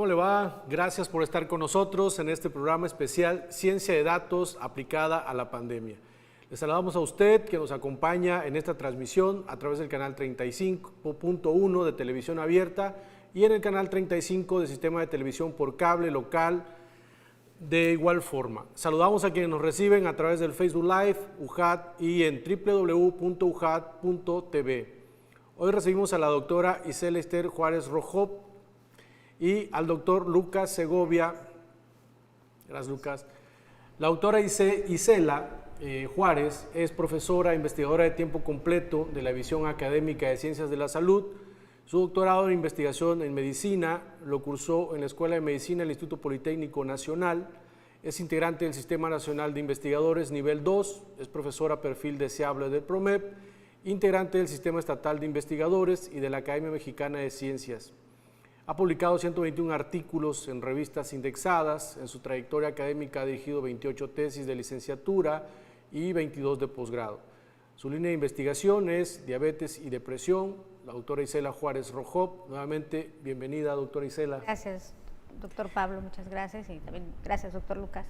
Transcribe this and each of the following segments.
¿Cómo le va? Gracias por estar con nosotros en este programa especial Ciencia de Datos aplicada a la pandemia. Le saludamos a usted que nos acompaña en esta transmisión a través del canal 35.1 de televisión abierta y en el canal 35 del sistema de televisión por cable local de igual forma. Saludamos a quienes nos reciben a través del Facebook Live, UJAT y en www.ujat.tv. Hoy recibimos a la doctora Isela Esther Juárez Rojop y al doctor Lucas Segovia. Gracias, Lucas. La doctora Isela Juárez es profesora investigadora de tiempo completo de la División Académica de Ciencias de la Salud. Su doctorado en investigación en medicina lo cursó en la Escuela de Medicina del Instituto Politécnico Nacional. Es integrante del Sistema Nacional de Investigadores Nivel 2, es profesora perfil deseable del PROMEP, integrante del Sistema Estatal de Investigadores y de la Academia Mexicana de Ciencias. Ha publicado 121 artículos en revistas indexadas. En su trayectoria académica ha dirigido 28 tesis de licenciatura y 22 de posgrado. Su línea de investigación es diabetes y depresión. La doctora Isela Juárez Rojop, nuevamente bienvenida, doctora Isela. Gracias, doctor Pablo, muchas gracias y también gracias, doctor Lucas.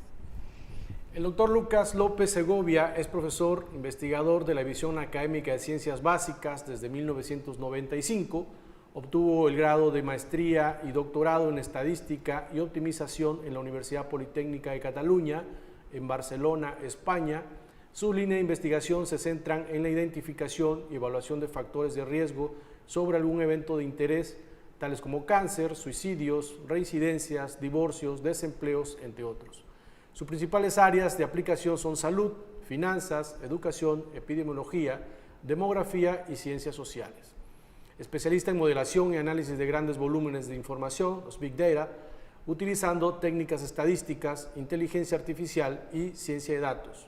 El doctor Lucas López Segovia es profesor investigador de la División Académica de Ciencias Básicas desde 1995. Obtuvo el grado de maestría y doctorado en estadística y optimización en la Universidad Politécnica de Cataluña, en Barcelona, España. Su línea de investigación se centra en la identificación y evaluación de factores de riesgo sobre algún evento de interés, tales como cáncer, suicidios, reincidencias, divorcios, desempleos, entre otros. Sus principales áreas de aplicación son salud, finanzas, educación, epidemiología, demografía y ciencias sociales. Especialista en modelación y análisis de grandes volúmenes de información, los Big Data, utilizando técnicas estadísticas, inteligencia artificial y ciencia de datos.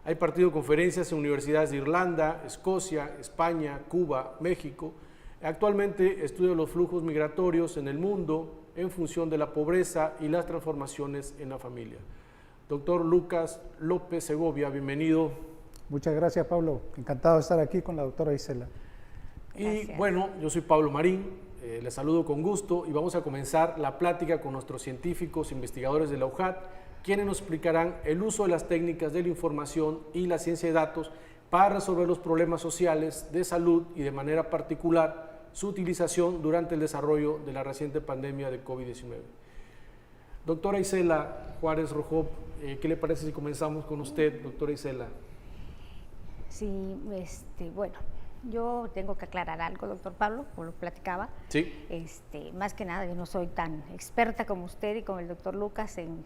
Ha impartido conferencias en universidades de Irlanda, Escocia, España, Cuba, México. Actualmente estudia los flujos migratorios en el mundo en función de la pobreza y las transformaciones en la familia. Doctor Lucas López Segovia, bienvenido. Muchas gracias, Pablo. Encantado de estar aquí con la doctora Isela. Y bueno, yo soy Pablo Marín, les saludo con gusto y vamos a comenzar la plática con nuestros científicos investigadores de la UJAT, quienes nos explicarán el uso de las técnicas de la información y la ciencia de datos para resolver los problemas sociales de salud y de manera particular su utilización durante el desarrollo de la reciente pandemia de COVID-19. Doctora Isela Juárez Rojop, ¿qué le parece si comenzamos con usted, doctora Isela? Sí, bueno, yo tengo que aclarar algo, doctor Pablo, como lo platicaba. Sí. Más que nada, yo no soy tan experta como usted y como el doctor Lucas en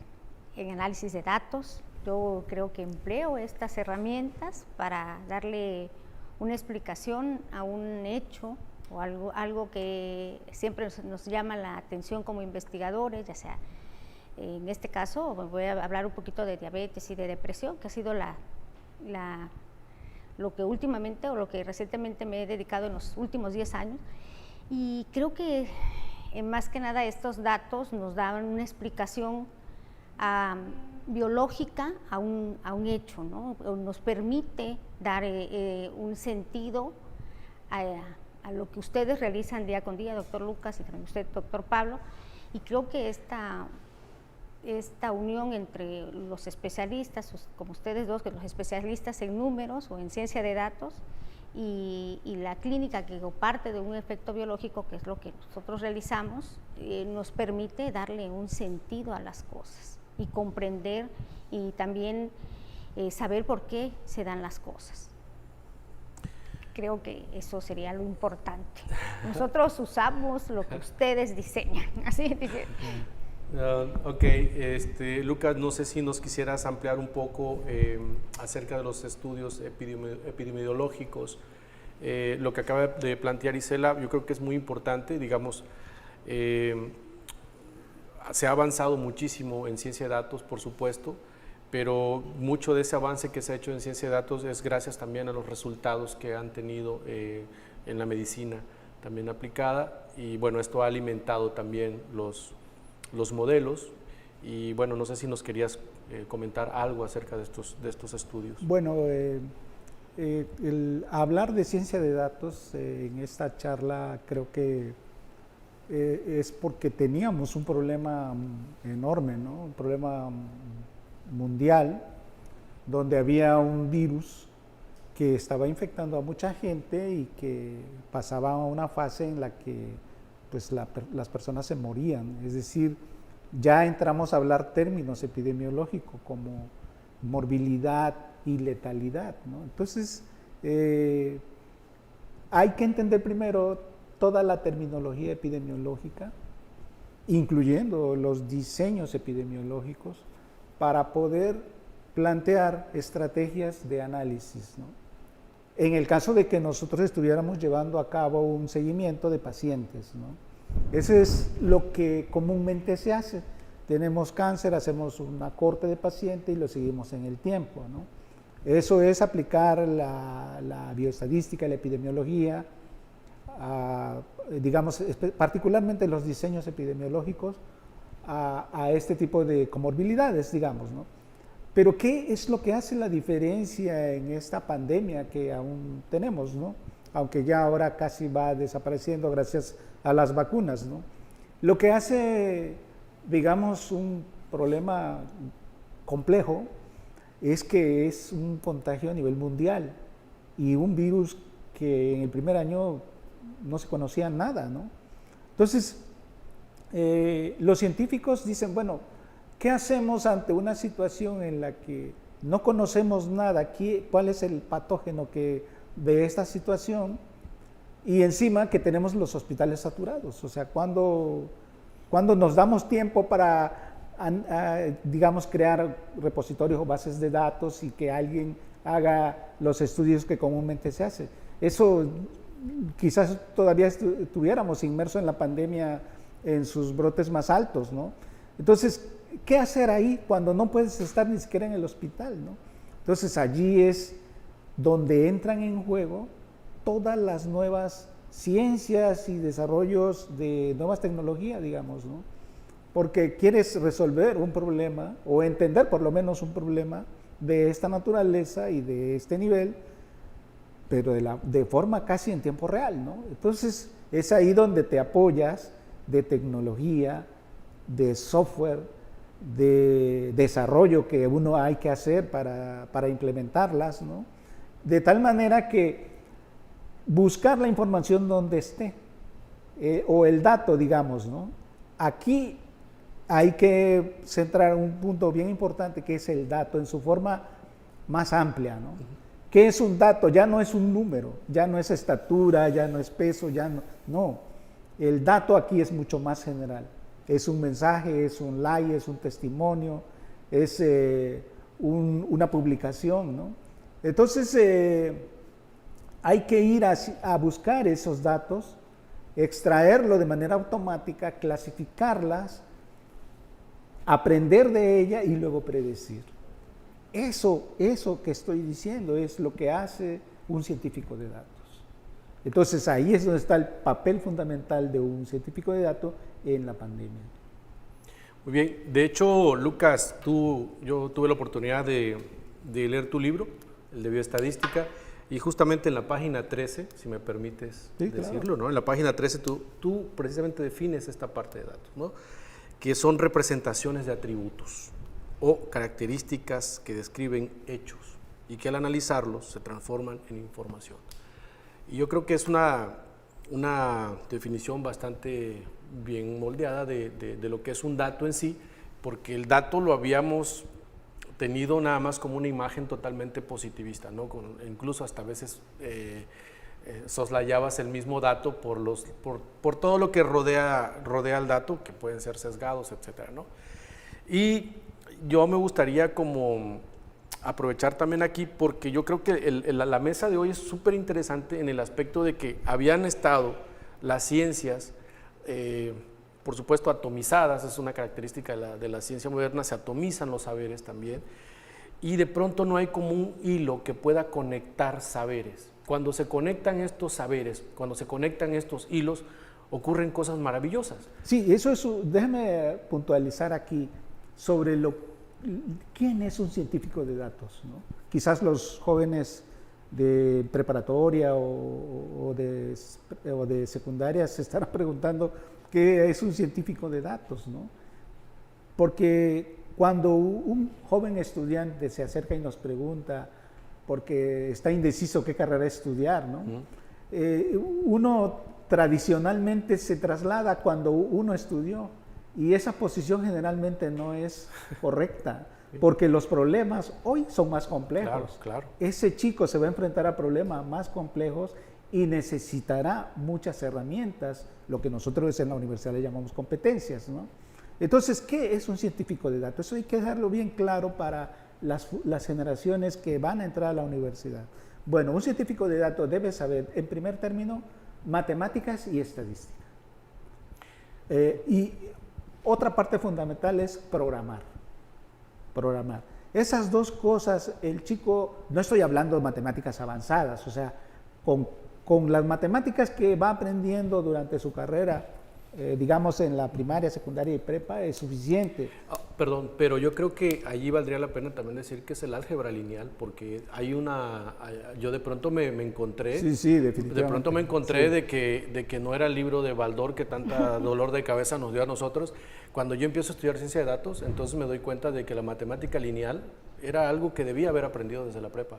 análisis de datos. Yo creo que empleo estas herramientas para darle una explicación a un hecho o algo que siempre nos llama la atención como investigadores, ya sea, en este caso voy a hablar un poquito de diabetes y de depresión, que ha sido lo que últimamente o lo que recientemente me he dedicado en los últimos 10 años, y creo que más que nada estos datos nos dan una explicación biológica a un hecho, ¿no? Nos permite dar un sentido a lo que ustedes realizan día con día, doctor Lucas, y también usted, doctor Pablo, y creo que esta unión entre los especialistas, como ustedes dos, que los especialistas en números o en ciencia de datos, y la clínica que parte de un efecto biológico, que es lo que nosotros realizamos, nos permite darle un sentido a las cosas y comprender y también saber por qué se dan las cosas. Creo que eso sería lo importante. Nosotros usamos lo que ustedes diseñan, así dice. Ok, Lucas, no sé si nos quisieras ampliar un poco acerca de los estudios epidemiológicos. Lo que acaba de plantear Isela, yo creo que es muy importante, digamos, se ha avanzado muchísimo en ciencia de datos, por supuesto, pero mucho de ese avance que se ha hecho en ciencia de datos es gracias también a los resultados que han tenido en la medicina también aplicada, y bueno, esto ha alimentado también los modelos, y bueno, no sé si nos querías comentar algo acerca de estos estudios. Bueno, el hablar de ciencia de datos en esta charla creo que es porque teníamos un problema enorme, ¿no? Un problema mundial, donde había un virus que estaba infectando a mucha gente y que pasaba a una fase en la que pues, las personas se morían. Es decir, ya entramos a hablar términos epidemiológicos como morbilidad y letalidad, ¿no? Entonces, hay que entender primero toda la terminología epidemiológica, incluyendo los diseños epidemiológicos, para poder plantear estrategias de análisis, ¿no? En el caso de que nosotros estuviéramos llevando a cabo un seguimiento de pacientes, ¿no? Eso es lo que comúnmente se hace. Tenemos cáncer, hacemos una corte de paciente y lo seguimos en el tiempo, ¿no? Eso es aplicar la bioestadística, la epidemiología, digamos, particularmente los diseños epidemiológicos, a este tipo de comorbilidades, digamos, ¿no? Pero ¿qué es lo que hace la diferencia en esta pandemia que aún tenemos, ¿no? Aunque ya ahora casi va desapareciendo gracias a las vacunas, ¿no? Lo que hace, digamos, un problema complejo es que es un contagio a nivel mundial y un virus que en el primer año no se conocía nada, ¿no? Entonces, los científicos dicen, bueno, ¿qué hacemos ante una situación en la que no conocemos nada? ¿Cuál es el patógeno de esta situación? Y encima que tenemos los hospitales saturados. O sea, cuando nos damos tiempo para, digamos, crear repositorios o bases de datos y que alguien haga los estudios que comúnmente se hace. Eso quizás todavía estuviéramos inmersos en la pandemia en sus brotes más altos, ¿no? Entonces, ¿qué hacer ahí cuando no puedes estar ni siquiera en el hospital, ¿no? Entonces, allí es donde entran en juego todas las nuevas ciencias y desarrollos de nuevas tecnologías, digamos, ¿no? Porque quieres resolver un problema o entender por lo menos un problema de esta naturaleza y de este nivel, pero de forma casi en tiempo real, ¿no? Entonces, es ahí donde te apoyas de tecnología, de software, de desarrollo que uno hay que hacer para implementarlas, ¿no? De tal manera que buscar la información donde esté, o el dato, digamos, ¿no? Aquí hay que centrar un punto bien importante que es el dato en su forma más amplia, ¿no? ¿Qué es un dato? Ya no es un número, ya no es estatura, ya no es peso, ya no. El dato aquí es mucho más general. Es un mensaje, es un like, es un testimonio, es una publicación, ¿no? Entonces, hay que ir a buscar esos datos, extraerlo de manera automática, clasificarlas, aprender de ella y luego predecir. Eso que estoy diciendo es lo que hace un científico de datos. Entonces, ahí es donde está el papel fundamental de un científico de datos en la pandemia. Muy bien. De hecho, Lucas, yo tuve la oportunidad de leer tu libro, el de bioestadística, y justamente en la página 13, si me permites decirlo, claro, ¿no? En la página 13 tú precisamente defines esta parte de datos, ¿no? Que son representaciones de atributos o características que describen hechos y que al analizarlos se transforman en información. Y yo creo que es una definición bastante bien moldeada de lo que es un dato en sí, porque el dato lo habíamos tenido nada más como una imagen totalmente positivista, ¿no? Incluso hasta a veces soslayabas el mismo dato por todo lo que rodea al dato, que pueden ser sesgados, etcétera, ¿no? Y yo me gustaría como aprovechar también aquí, porque yo creo que la mesa de hoy es súper interesante en el aspecto de que habían estado las ciencias, por supuesto, atomizadas. Es una característica de la ciencia moderna, se atomizan los saberes también, y de pronto no hay como un hilo que pueda conectar saberes. Cuando se conectan estos saberes, cuando se conectan estos hilos, ocurren cosas maravillosas. Sí, eso es, déjame puntualizar aquí sobre quién es un científico de datos, ¿no? Quizás los jóvenes de preparatoria o de secundaria se estarán preguntando qué es un científico de datos, ¿no? Porque cuando un joven estudiante se acerca y nos pregunta, porque está indeciso qué carrera estudiar, ¿no? Uno tradicionalmente se traslada cuando uno estudió y esa posición generalmente no es correcta, porque los problemas hoy son más complejos. Claro, claro. Ese chico se va a enfrentar a problemas más complejos y necesitará muchas herramientas, lo que nosotros en la universidad le llamamos competencias, ¿no? Entonces, ¿qué es un científico de datos? Eso hay que dejarlo bien claro para las generaciones que van a entrar a la universidad. Bueno, un científico de datos debe saber, en primer término, matemáticas y estadística. Y otra parte fundamental es programar. Programar. Esas dos cosas, el chico, no estoy hablando de matemáticas avanzadas, o sea, con las matemáticas que va aprendiendo durante su carrera, digamos en la primaria, secundaria y prepa, es suficiente. Perdón, pero yo creo que allí valdría la pena también decir que es el álgebra lineal, porque yo de pronto me encontré, sí, definitivamente. De pronto me encontré sí. de que no era el libro de Baldor que tanta dolor de cabeza nos dio a nosotros. Cuando yo empiezo a estudiar ciencia de datos, entonces me doy cuenta de que la matemática lineal era algo que debía haber aprendido desde la prepa.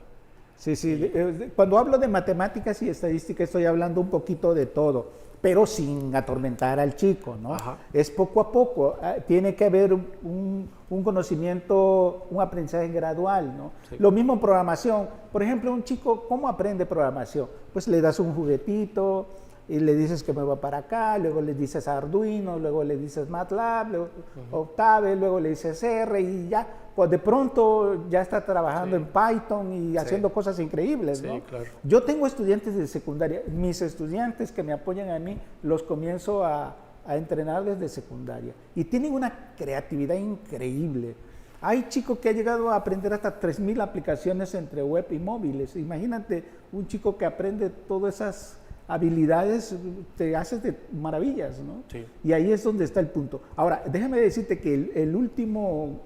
Sí. Cuando hablo de matemáticas y estadística estoy hablando un poquito de todo, pero sin atormentar al chico, ¿no? Ajá. Es poco a poco, tiene que haber un conocimiento, un aprendizaje gradual, ¿no? Sí. Lo mismo en programación. Por ejemplo, un chico, ¿cómo aprende programación? Pues le das un juguetito y le dices que mueva para acá, luego le dices Arduino, luego le dices MATLAB, luego Octave, luego le dices R y ya, pues de pronto ya está trabajando en Python y haciendo cosas increíbles, ¿no? Claro. Yo tengo estudiantes de secundaria, mis estudiantes que me apoyan a mí, los comienzo a entrenar desde secundaria y tienen una creatividad increíble. Hay chicos que han llegado a aprender hasta 3.000 aplicaciones entre web y móviles. Imagínate un chico que aprende todas esas habilidades, te haces de maravillas, ¿no? Sí. Y ahí es donde está el punto. Ahora, déjame decirte que el último,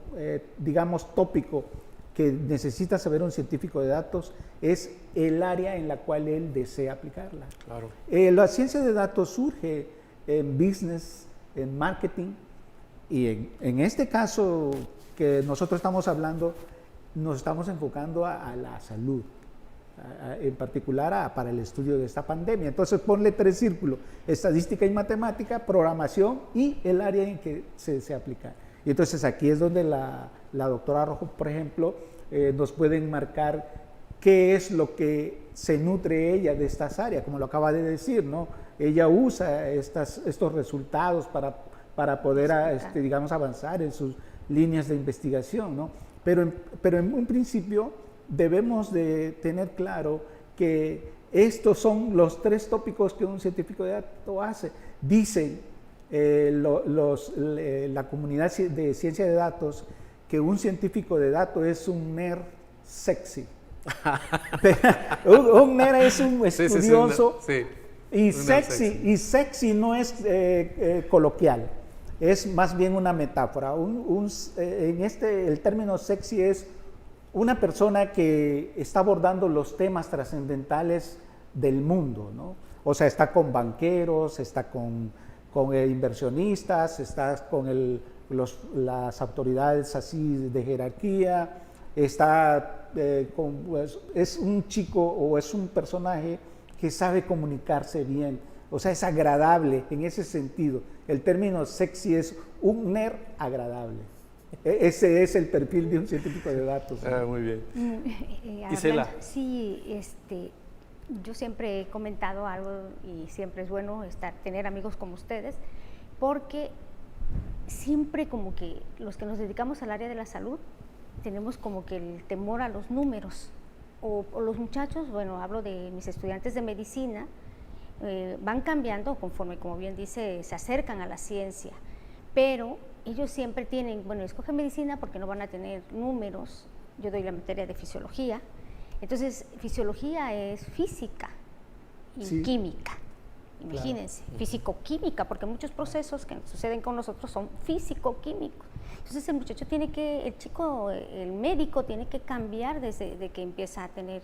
digamos, tópico que necesita saber un científico de datos es el área en la cual él desea aplicarla. Claro. La ciencia de datos surge en business, en marketing, y en este caso que nosotros estamos hablando, nos estamos enfocando a la salud, en particular para el estudio de esta pandemia. Entonces ponle 3 círculos: estadística y matemática, programación y el área en que se aplica. Y entonces aquí es donde la doctora Rojo, por ejemplo, nos puede enmarcar qué es lo que se nutre ella de estas áreas, como lo acaba de decir, ¿no? Ella usa estos resultados para poder, digamos, avanzar en sus líneas de investigación, ¿no? Pero en un principio debemos de tener claro que estos son los 3 tópicos que un científico de datos hace. Dicen la comunidad de ciencia de datos que un científico de datos es un nerd sexy. Un nerd es un estudioso y sexy no es coloquial, es más bien una metáfora. El término sexy es una persona que está abordando los temas trascendentales del mundo, ¿no? O sea, está con banqueros, está con inversionistas, está con las autoridades así de jerarquía, está es un chico o es un personaje que sabe comunicarse bien, o sea, es agradable en ese sentido. El término sexy es un nerd agradable. Ese es el perfil de un científico de datos, ¿no? Muy bien. Gisela. Sí, yo siempre he comentado algo y siempre es bueno tener amigos como ustedes, porque siempre como que los que nos dedicamos al área de la salud tenemos como que el temor a los números, o los muchachos, bueno, hablo de mis estudiantes de medicina, van cambiando conforme, como bien dice, se acercan a la ciencia, pero ellos siempre tienen, bueno, escogen medicina porque no van a tener números. Yo doy la materia de fisiología, entonces fisiología es física y química, imagínense, claro. Físico-química, porque muchos procesos que suceden con nosotros son físico-químicos. Entonces el médico tiene que cambiar desde que empieza a tener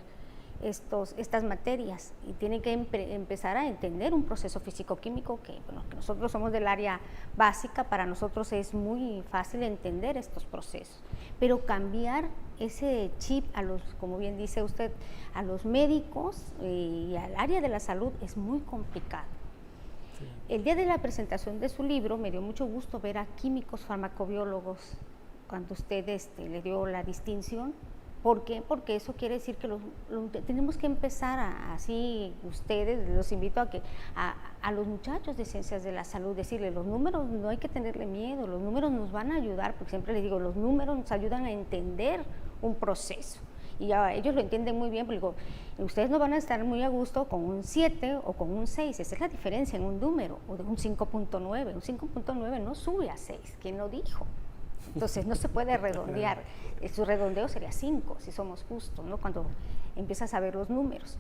estas materias y tienen que empezar a entender un proceso físico-químico que, bueno, que nosotros somos del área básica, para nosotros es muy fácil entender estos procesos, pero cambiar ese chip a los, como bien dice usted, a los médicos y al área de la salud es muy complicado. Sí. El día de la presentación de su libro me dio mucho gusto ver a químicos farmacobiólogos cuando usted le dio la distinción. ¿Por qué? Porque eso quiere decir que tenemos que empezar así, ustedes, los invito a los muchachos de ciencias de la salud, decirles, los números no hay que tenerle miedo, los números nos van a ayudar, porque siempre les digo, los números nos ayudan a entender un proceso. Y ya ellos lo entienden muy bien, porque digo, ustedes no van a estar muy a gusto con un 7 o con un 6, esa es la diferencia en un número, o de un 5.9, un 5.9 no sube a 6, ¿quién lo dijo? Entonces no se puede redondear, su redondeo sería 5, si somos justos, ¿no? Cuando empiezas a ver los números.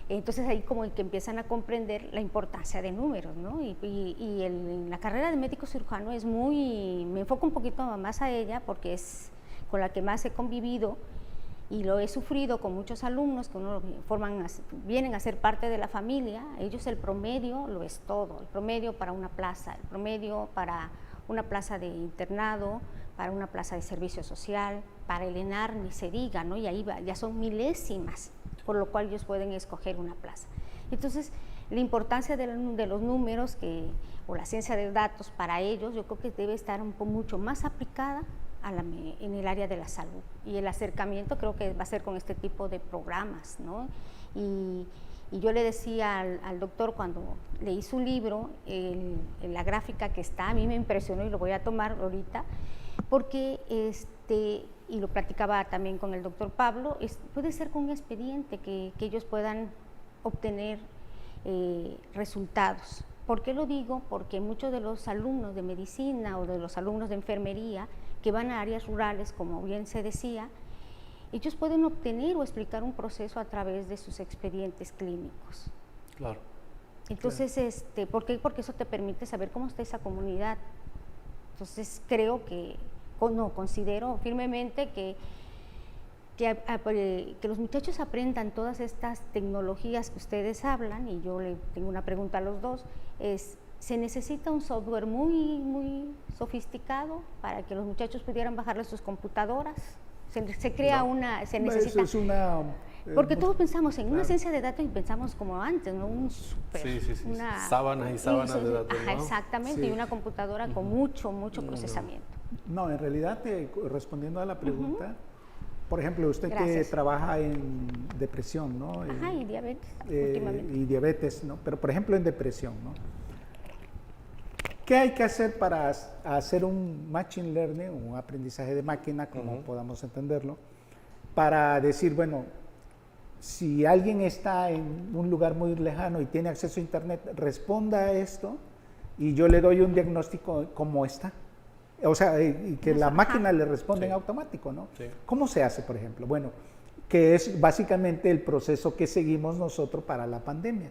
Entonces ahí como que empiezan a comprender la importancia de números, ¿no? En la carrera de médico cirujano me enfoco un poquito más a ella porque es con la que más he convivido y lo he sufrido con muchos alumnos que vienen a ser parte de la familia. Ellos el promedio lo es todo, el promedio para una plaza, el promedio para una plaza de internado, para una plaza de servicio social, para el ENAR ni se diga, ¿no? Y ahí ya son milésimas, por lo cual ellos pueden escoger una plaza. Entonces, la importancia de los números o la ciencia de datos para ellos, yo creo que debe estar mucho más aplicada en el área de la salud. Y el acercamiento creo que va a ser con este tipo de programas, ¿no? Y yo le decía al doctor cuando leí su libro, la gráfica que está, a mí me impresionó y lo voy a tomar ahorita, porque, y lo platicaba también con el doctor Pablo, puede ser con un expediente que ellos puedan obtener resultados. ¿Por qué lo digo? Porque muchos de los alumnos de medicina o de los alumnos de enfermería que van a áreas rurales, como bien se decía, ellos pueden obtener o explicar un proceso a través de sus expedientes clínicos. Claro. Entonces, claro. ¿Por qué? Porque eso te permite saber cómo está esa comunidad. Entonces, considero firmemente que los muchachos aprendan todas estas tecnologías que ustedes hablan, y yo le tengo una pregunta a los dos, ¿se necesita un software muy, muy sofisticado para que los muchachos pudieran bajarle sus computadoras? Se crea se necesita. Eso es porque todos pensamos en una ciencia de datos y pensamos como antes, ¿no? Un super. Sí. Sábanas y sábanas de datos. Ajá, ¿no? exactamente, sí. Y una computadora con mucho procesamiento. No, en realidad, respondiendo a la pregunta, por ejemplo, usted Gracias. que trabaja en depresión, ¿no? Ajá, y diabetes, últimamente. Y diabetes, ¿no? Pero, por ejemplo, en depresión, ¿no? ¿Qué hay que hacer para hacer un machine learning, un aprendizaje de máquina, como podamos entenderlo, para decir, bueno, si alguien está en un lugar muy lejano y tiene acceso a internet, responda a esto y yo le doy un diagnóstico como está? O sea, y que la máquina le responda en automático, ¿no? Sí. ¿Cómo se hace, por ejemplo? Bueno, que es básicamente el proceso que seguimos nosotros para la pandemia.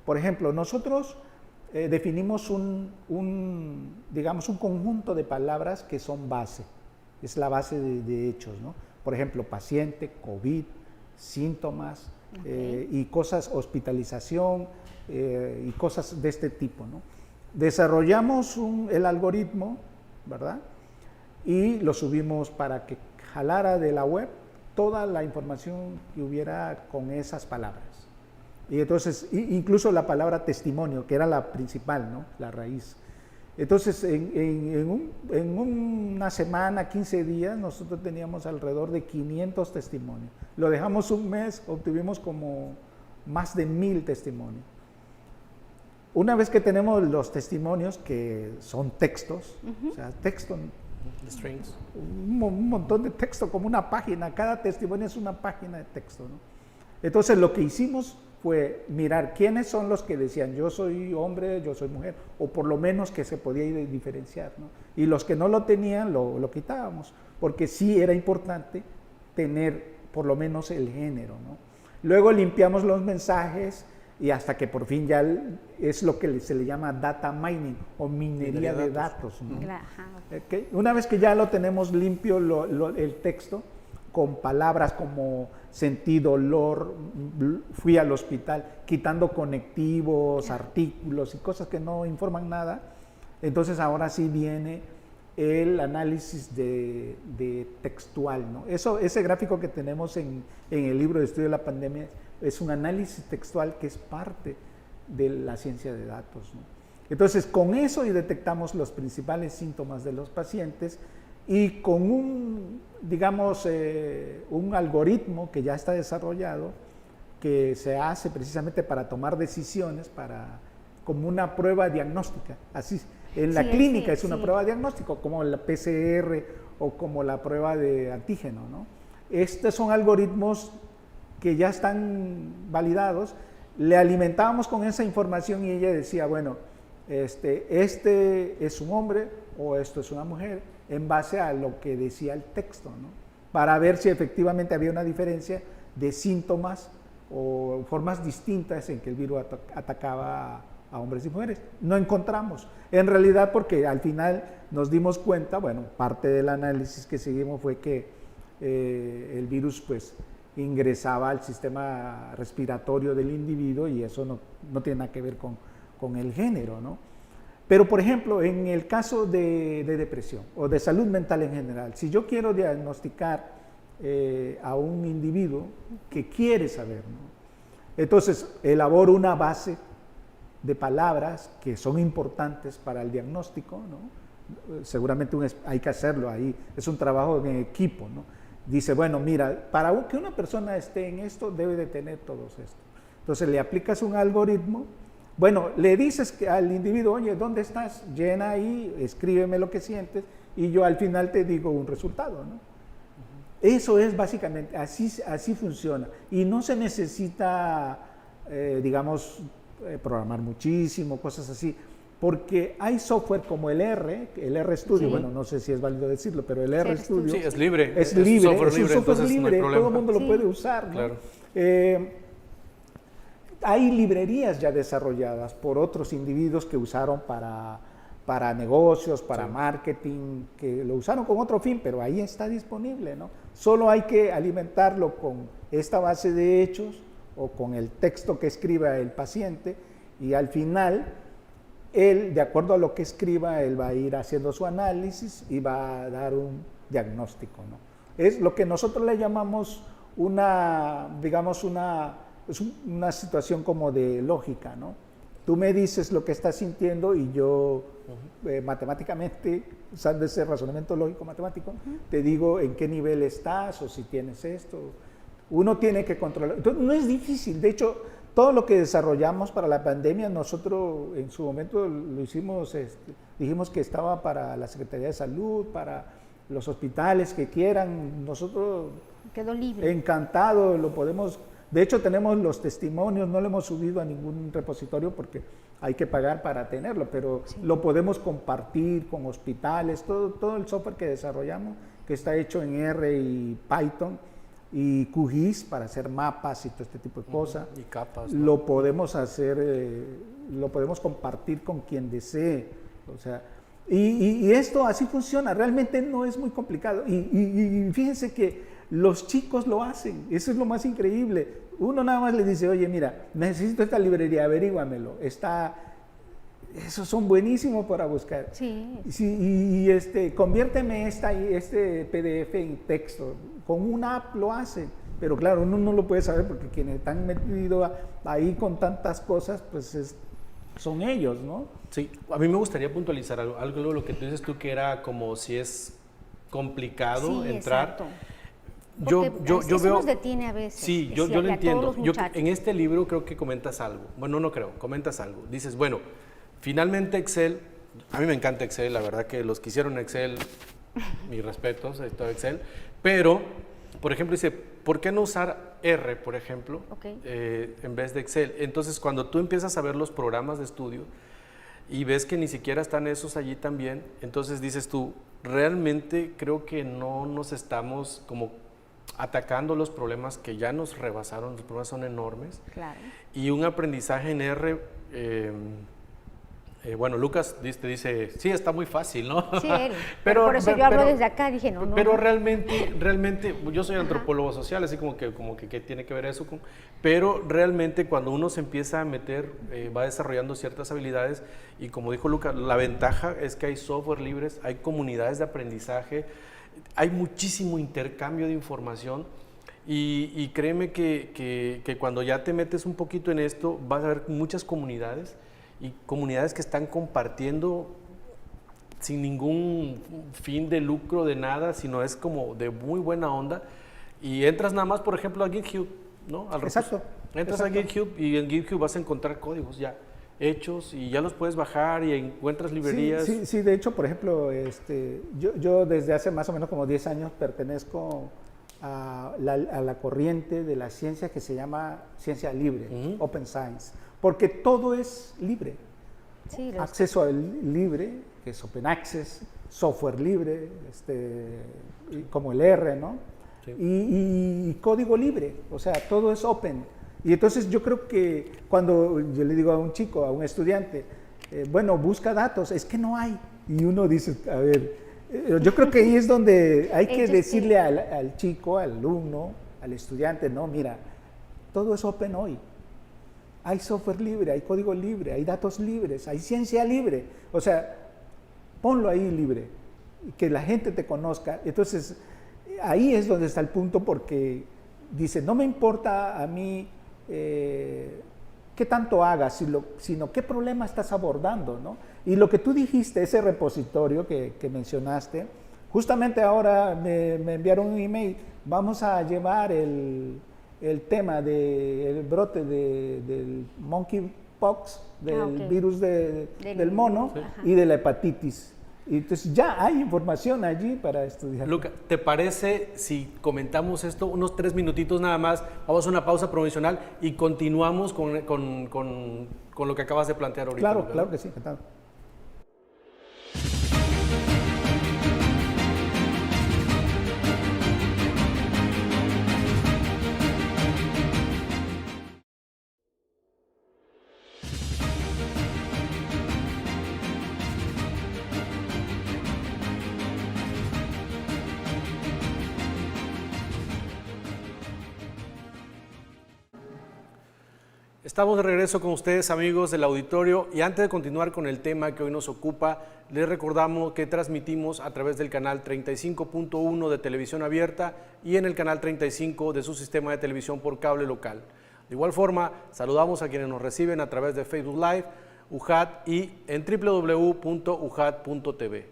Por ejemplo, nosotros definimos digamos, un conjunto de palabras que son base, es la base de hechos, ¿no? Por ejemplo, paciente, COVID, síntomas, y cosas, hospitalización, y cosas de este tipo, ¿no? Desarrollamos el algoritmo, ¿verdad? Y lo subimos para que jalara de la web toda la información que hubiera con esas palabras. Y entonces, incluso la palabra testimonio, que era la principal, ¿no? La raíz. Entonces, en una semana, 15 días, nosotros teníamos alrededor de 500 testimonios. Lo dejamos un mes, obtuvimos como más de 1000 testimonios. Una vez que tenemos los testimonios, que son textos, o sea, texto, strings, un montón de texto, como una página, cada testimonio es una página de texto, ¿no? Entonces, lo que hicimos fue mirar quiénes son los que decían yo soy hombre, yo soy mujer, o por lo menos que se podía diferenciar, ¿no? Y los que no lo tenían lo quitábamos, porque sí era importante tener por lo menos el género, ¿no? Luego limpiamos los mensajes y hasta que por fin ya es lo que se le llama data mining o minería de datos, ¿no? Okay. Una vez que ya lo tenemos limpio el texto, con palabras como sentí dolor, fui al hospital, quitando conectivos, artículos y cosas que no informan nada. Entonces ahora sí viene el análisis de textual, ¿no? Ese gráfico que tenemos en el libro de estudio de la pandemia es un análisis textual que es parte de la ciencia de datos, ¿no? Entonces, con eso detectamos los principales síntomas de los pacientes y con un algoritmo que ya está desarrollado, que se hace precisamente para tomar decisiones, como una prueba diagnóstica. Así, en la clínica es una prueba diagnóstica, como la PCR o como la prueba de antígeno, ¿no? Estos son algoritmos que ya están validados. Le alimentábamos con esa información y ella decía, bueno, este es un hombre o esto es una mujer, en base a lo que decía el texto, ¿no? Para ver si efectivamente había una diferencia de síntomas o formas distintas en que el virus atacaba a hombres y mujeres. No encontramos, en realidad, porque al final nos dimos cuenta, bueno, parte del análisis que seguimos fue que el virus pues ingresaba al sistema respiratorio del individuo y eso no tiene nada que ver con el género, ¿no? Pero, por ejemplo, en el caso de depresión o de salud mental en general, si yo quiero diagnosticar a un individuo que quiere saber, ¿no? Entonces elaboro una base de palabras que son importantes para el diagnóstico, ¿no? Seguramente hay que hacerlo ahí, es un trabajo en equipo, ¿no? Dice, bueno, mira, para que una persona esté en esto, debe de tener todo esto. Entonces le aplicas un algoritmo. Bueno, le dices al individuo, oye, ¿dónde estás? Llena ahí, escríbeme lo que sientes y yo al final te digo un resultado, ¿no? Eso es básicamente, así funciona. Y no se necesita, programar muchísimo, cosas así, porque hay software como el RStudio, bueno, no sé si es válido decirlo, pero el RStudio... Sí, es libre. Es libre, software es un libre, software entonces libre, no hay todo el problema. mundo lo puede usar, ¿no? Claro. Hay librerías ya desarrolladas por otros individuos que usaron para negocios, para marketing, que lo usaron con otro fin, pero ahí está disponible, ¿no? Solo hay que alimentarlo con esta base de hechos o con el texto que escriba el paciente y al final, él, de acuerdo a lo que escriba, él va a ir haciendo su análisis y va a dar un diagnóstico, ¿no? Es lo que nosotros le llamamos una situación como de lógica, ¿no? Tú me dices lo que estás sintiendo y yo matemáticamente, usando ese razonamiento lógico matemático, te digo en qué nivel estás o si tienes esto. Uno tiene que controlar. Entonces, no es difícil. De hecho, todo lo que desarrollamos para la pandemia, nosotros en su momento lo hicimos, dijimos que estaba para la Secretaría de Salud, para los hospitales que quieran. Nosotros, quedó libre. Encantado, lo podemos. De hecho, tenemos los testimonios, no lo hemos subido a ningún repositorio porque hay que pagar para tenerlo, pero lo podemos compartir con hospitales, todo el software que desarrollamos, que está hecho en R y Python y QGIS para hacer mapas y todo este tipo de cosas. Y capas, ¿no? Lo podemos hacer, lo podemos compartir con quien desee. O sea, y esto así funciona, realmente no es muy complicado. Y fíjense que los chicos lo hacen, eso es lo más increíble. Uno nada más le dice, oye, mira, necesito esta librería, averíguamelo. Esos son buenísimos para buscar. Sí. Conviérteme este PDF en texto. Con una app lo hace, pero claro, uno no lo puede saber porque quienes están metidos ahí con tantas cosas, pues son ellos, ¿no? Sí, a mí me gustaría puntualizar algo de lo que tú dices tú, que era como si es complicado entrar. Exacto. Yo Eso veo, nos detiene a veces. Sí, yo lo a todos entiendo. los muchachos. En este libro creo que comentas algo. Bueno, no creo, comentas algo. Dices, bueno, finalmente Excel, a mí me encanta Excel, la verdad que los que hicieron Excel, mis respetos, todo Excel, pero, por ejemplo, dice, ¿por qué no usar R, por ejemplo, en vez de Excel? Entonces, cuando tú empiezas a ver los programas de estudio y ves que ni siquiera están esos allí también, entonces dices tú, realmente creo que no nos estamos como atacando los problemas que ya nos rebasaron, los problemas son enormes. Claro. Y un aprendizaje en R Bueno, Lucas te dice, sí, está muy fácil, ¿no? Sí, él. Pero por eso yo hablo desde acá, dije, no. Pero realmente, yo soy antropólogo social, así como que ¿qué tiene que ver eso con? Pero realmente cuando uno se empieza a meter, va desarrollando ciertas habilidades y como dijo Lucas, la ventaja es que hay software libres, hay comunidades de aprendizaje, hay muchísimo intercambio de información y créeme que cuando ya te metes un poquito en esto, vas a ver muchas comunidades y comunidades que están compartiendo sin ningún fin de lucro de nada, sino es como de muy buena onda. Y entras nada más, por ejemplo, a GitHub, ¿no? Exacto. Entras a GitHub y en GitHub vas a encontrar códigos ya hechos y ya los puedes bajar y encuentras librerías. Sí, de hecho, por ejemplo, yo desde hace más o menos como 10 años pertenezco a la corriente de la ciencia que se llama ciencia libre, Open Science, porque todo es libre. Sí, Acceso al libre, que es Open Access, software libre, como el R, ¿no? Sí. Y código libre, o sea, todo es open. Y entonces yo creo que cuando yo le digo a un chico, a un estudiante, bueno, busca datos, es que no hay. Y uno dice, a ver, yo creo que ahí es donde hay que decirle al chico, al alumno, al estudiante, no, mira, todo es open hoy. Hay software libre, hay código libre, hay datos libres, hay ciencia libre. O sea, ponlo ahí libre, que la gente te conozca. Entonces, ahí es donde está el punto porque dice, no me importa a mí qué tanto hagas, sino qué problema estás abordando, ¿no? Y lo que tú dijiste, ese repositorio que mencionaste, justamente ahora me enviaron un email, vamos a llevar el tema del brote del monkeypox, del virus del mono y de la hepatitis. Y entonces ya hay información allí para estudiar. Luca, ¿te parece si comentamos esto unos 3 minutitos nada más? Vamos a una pausa provisional y continuamos con lo que acabas de plantear ahorita. Claro, Luca, claro ¿no? que sí, encantado. Estamos de regreso con ustedes, amigos del auditorio, y antes de continuar con el tema que hoy nos ocupa, les recordamos que transmitimos a través del canal 35.1 de televisión abierta y en el canal 35 de su sistema de televisión por cable local. De igual forma, saludamos a quienes nos reciben a través de Facebook Live, UJAT y en www.ujat.tv.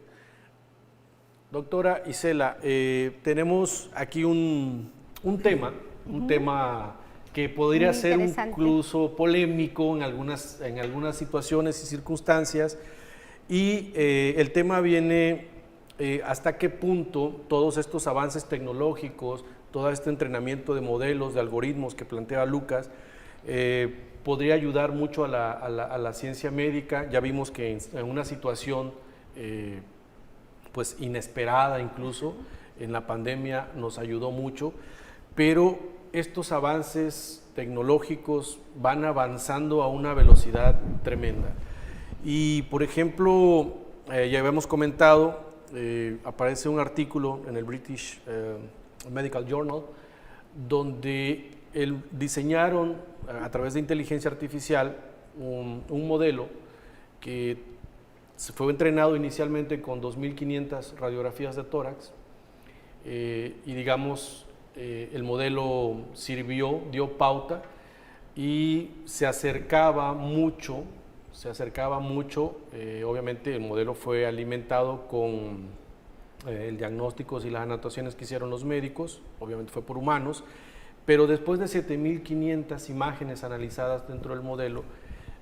Doctora Isela, tenemos aquí un tema que podría ser incluso polémico en algunas situaciones y circunstancias, y el tema viene hasta qué punto todos estos avances tecnológicos, todo este entrenamiento de modelos, de algoritmos que plantea Lucas, podría ayudar mucho a la ciencia médica. Ya vimos que en una situación pues inesperada incluso, en la pandemia nos ayudó mucho, pero estos avances tecnológicos van avanzando a una velocidad tremenda. Y, por ejemplo, ya habíamos comentado, aparece un artículo en el British Medical Journal, donde diseñaron a través de inteligencia artificial un modelo que se fue entrenado inicialmente con 2.500 radiografías de tórax y digamos, el modelo dio pauta y se acercaba mucho, obviamente el modelo fue alimentado con el diagnóstico y las anotaciones que hicieron los médicos, obviamente fue por humanos, pero después de 7.500 imágenes analizadas dentro del modelo,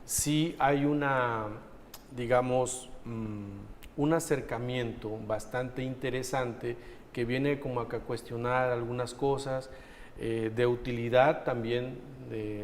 sí hay un acercamiento bastante interesante que viene como a cuestionar algunas cosas de utilidad también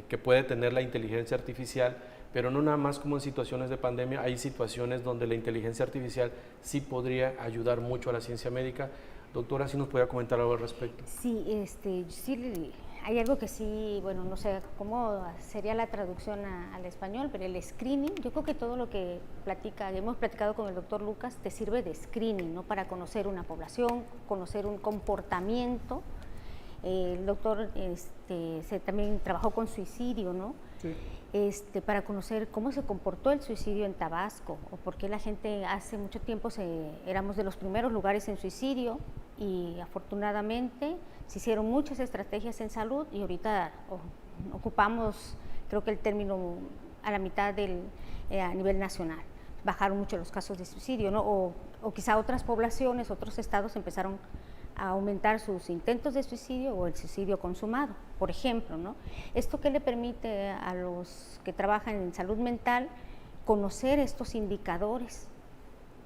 que puede tener la inteligencia artificial, pero no nada más como en situaciones de pandemia, hay situaciones donde la inteligencia artificial sí podría ayudar mucho a la ciencia médica. Doctora, ¿sí nos podría comentar algo al respecto? Sí, sí hay algo que sí, bueno, no sé cómo sería la traducción al español, pero el screening, yo creo que todo lo que hemos platicado con el doctor Lucas, te sirve de screening, ¿no? Para conocer una población, conocer un comportamiento. El doctor también trabajó con suicidio, ¿no? Sí. Para conocer cómo se comportó el suicidio en Tabasco, o por qué la gente hace mucho tiempo éramos de los primeros lugares en suicidio, y afortunadamente se hicieron muchas estrategias en salud, y ahorita ocupamos, creo que el término a la mitad a nivel nacional. Bajaron mucho los casos de suicidio, ¿no? O quizá otras poblaciones, otros estados empezaron a aumentar sus intentos de suicidio o el suicidio consumado, por ejemplo, ¿no? Esto que le permite a los que trabajan en salud mental conocer estos indicadores.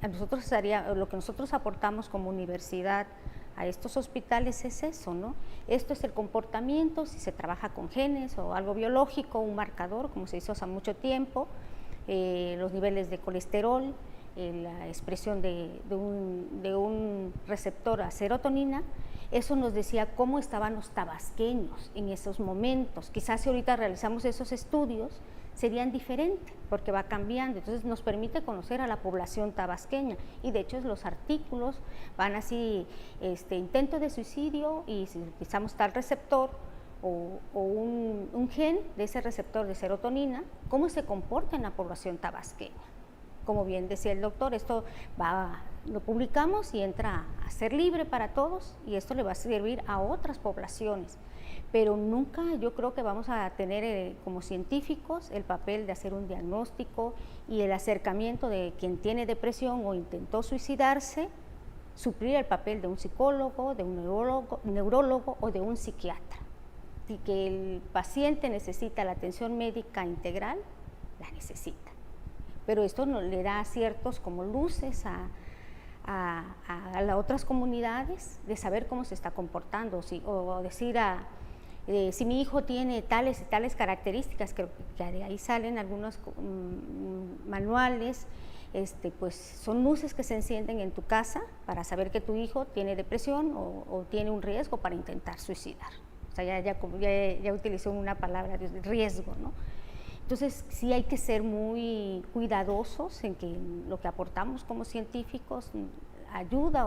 Lo que nosotros aportamos como universidad a estos hospitales es eso, ¿no? Esto es el comportamiento, si se trabaja con genes o algo biológico, un marcador, como se hizo hace mucho tiempo, los niveles de colesterol, la expresión de un receptor a serotonina. Eso nos decía cómo estaban los tabasqueños en esos momentos. Quizás si ahorita realizamos esos estudios serían diferentes porque va cambiando, entonces nos permite conocer a la población tabasqueña, y de hecho los artículos van así, intento de suicidio, y si utilizamos tal receptor o un gen de ese receptor de serotonina, cómo se comporta en la población tabasqueña. Como bien decía el doctor, esto lo publicamos y entra a ser libre para todos, y esto le va a servir a otras poblaciones, pero nunca yo creo que vamos a tener como científicos el papel de hacer un diagnóstico y el acercamiento de quien tiene depresión o intentó suicidarse, suplir el papel de un psicólogo, de un neurólogo o de un psiquiatra. Y que el paciente necesita la atención médica integral, la necesita. Pero esto le da ciertos como luces a las otras comunidades de saber cómo se está comportando, o decir si mi hijo tiene tales y tales características, que de ahí salen algunos manuales, pues son luces que se encienden en tu casa para saber que tu hijo tiene depresión o tiene un riesgo para intentar suicidar. O sea, ya utilizó una palabra de riesgo, ¿no? Entonces, sí hay que ser muy cuidadosos en que lo que aportamos como científicos ayuda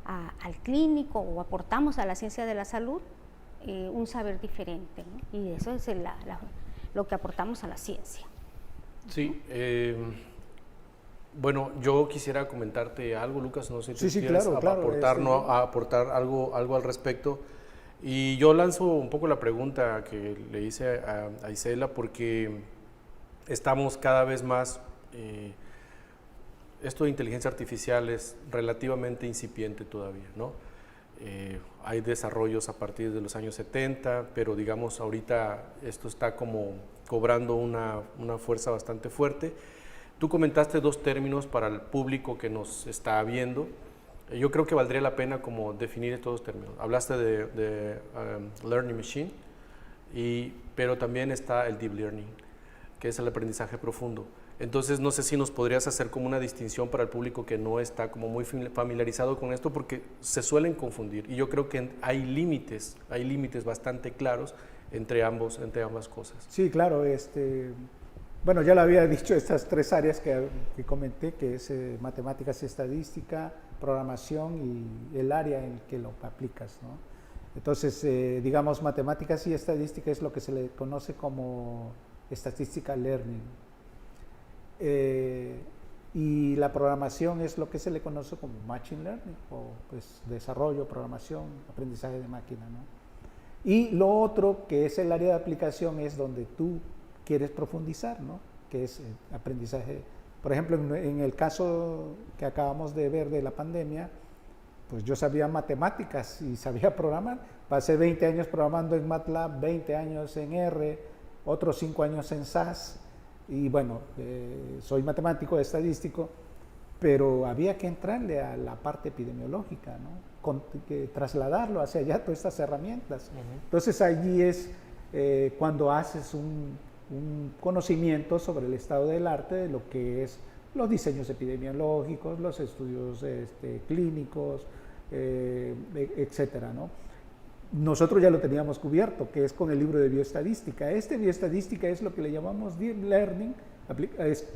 al clínico, o aportamos a la ciencia de la salud un saber diferente, ¿no? Y eso es lo que aportamos a la ciencia. Sí, bueno, yo quisiera comentarte algo, Lucas, no sé si sí, quieres claro, aportar algo al respecto. Y yo lanzo un poco la pregunta que le hice a Isela, porque estamos cada vez más, esto de inteligencia artificial es relativamente incipiente todavía, ¿no? Hay desarrollos a partir de los años 70, pero digamos ahorita esto está como cobrando una fuerza bastante fuerte. Tú comentaste dos términos para el público que nos está viendo. Yo creo que valdría la pena como definir estos dos términos. Hablaste de Learning Machine, pero también está el Deep Learning, que es el aprendizaje profundo. Entonces, no sé si nos podrías hacer como una distinción para el público que no está como muy familiarizado con esto, porque se suelen confundir. Y yo creo que hay límites bastante claros entre ambas cosas. Sí, claro. Bueno, ya lo había dicho, estas tres áreas que comenté, que es matemáticas y estadística, programación y el área en que lo aplicas, ¿no? Entonces, digamos, matemáticas y estadística es lo que se le conoce como statistical learning. Y la programación es lo que se le conoce como machine learning, o pues desarrollo, programación, aprendizaje de máquina, ¿no? Y lo otro, que es el área de aplicación, es donde tú quieres profundizar, ¿no? Que es aprendizaje. Por ejemplo, en el caso que acabamos de ver de la pandemia, pues yo sabía matemáticas y sabía programar. Pasé 20 años programando en MATLAB, 20 años en R, otros 5 años en SAS. Y bueno, soy matemático, estadístico, pero había que entrarle a la parte epidemiológica, ¿no? Trasladarlo hacia allá, todas estas herramientas. Entonces allí es cuando haces un conocimiento sobre el estado del arte de lo que es los diseños epidemiológicos, los estudios clínicos, etcétera, ¿no? nosotros ya lo teníamos cubierto, que es con el libro de bioestadística. Este bioestadística es lo que le llamamos Deep Learning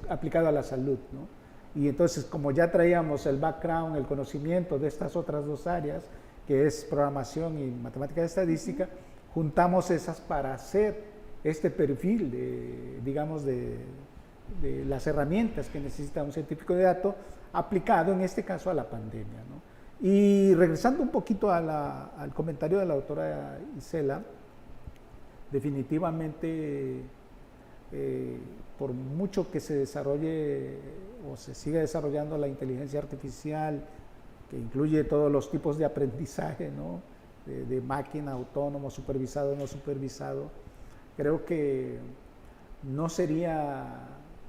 aplicado a la salud, ¿no? Y entonces, como ya traíamos el background, el conocimiento de estas otras dos áreas, que es programación y matemática de estadística, juntamos esas para hacer este perfil de, digamos, de las herramientas que necesita un científico de datos aplicado en este caso a la pandemia, ¿no? Y regresando un poquito al comentario de la doctora Isela, definitivamente por mucho que se desarrolle o se siga desarrollando la inteligencia artificial, que incluye todos los tipos de aprendizaje, ¿no? de máquina, autónomo, supervisado, no supervisado, creo que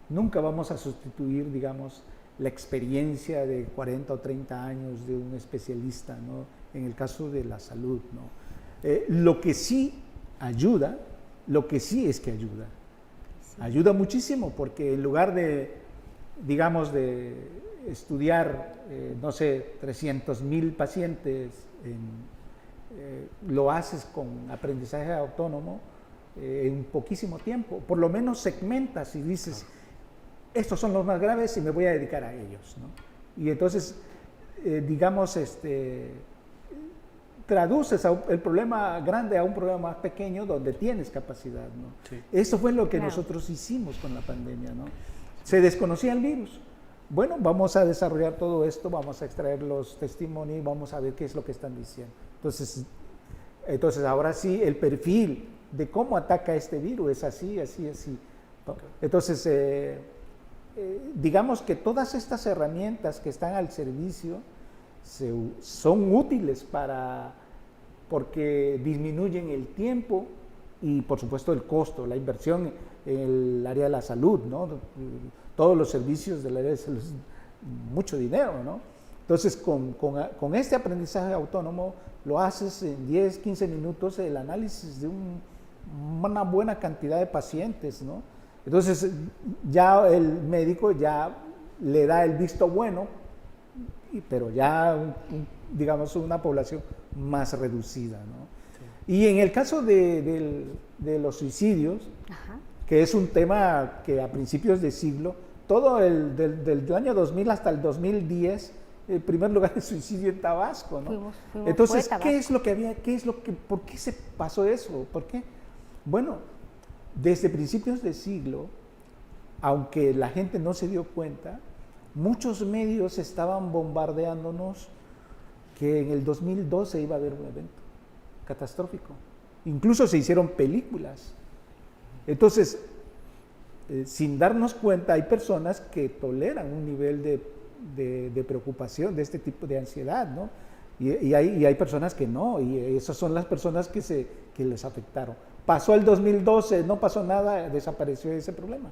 nunca vamos a sustituir, digamos, la experiencia de 40 o 30 años de un especialista, ¿no? En el caso de la salud, ¿no? Lo que sí ayuda, lo que sí es que ayuda. Sí. Ayuda muchísimo porque en lugar de, digamos, de estudiar, no sé, 300,000 pacientes, lo haces con aprendizaje autónomo en poquísimo tiempo. Por lo menos segmentas y dices, estos son los más graves y me voy a dedicar a ellos, ¿no? Y entonces, digamos, traduces el problema grande a un problema más pequeño donde tienes capacidad, ¿no? Sí. Eso fue lo que nosotros hicimos con la pandemia, ¿no? Se desconocía el virus. Bueno, vamos a desarrollar todo esto, vamos a extraer los testimonios, vamos a ver qué es lo que están diciendo. Entonces ahora sí, el perfil de cómo ataca este virus es así, así, así. Okay. Entonces, digamos que todas estas herramientas que están al servicio son útiles porque disminuyen el tiempo y por supuesto el costo, la inversión en el área de la salud, ¿no? Todos los servicios del área de salud, mucho dinero, ¿no? Entonces con este aprendizaje autónomo lo haces en 10, 15 minutos el análisis de una buena cantidad de pacientes, ¿no? Entonces ya el médico ya le da el visto bueno, pero ya, digamos, una población más reducida, ¿no? Sí. Y en el caso de los suicidios, ajá, que es un tema que a principios de siglo, todo del año 2000 hasta el 2010, el primer lugar de suicidio en Tabasco, ¿no? Fuimos Entonces, ¿qué es lo que había? ¿Por qué se pasó eso? ¿Por qué? Bueno, desde principios de siglo, aunque la gente no se dio cuenta, muchos medios estaban bombardeándonos que en el 2012 iba a haber un evento catastrófico. Incluso se hicieron películas. Entonces, sin darnos cuenta, hay personas que toleran un nivel de preocupación, de este tipo de ansiedad, ¿no? Y hay personas que no, y esas son las personas que les afectaron. Pasó el 2012, no pasó nada, desapareció ese problema.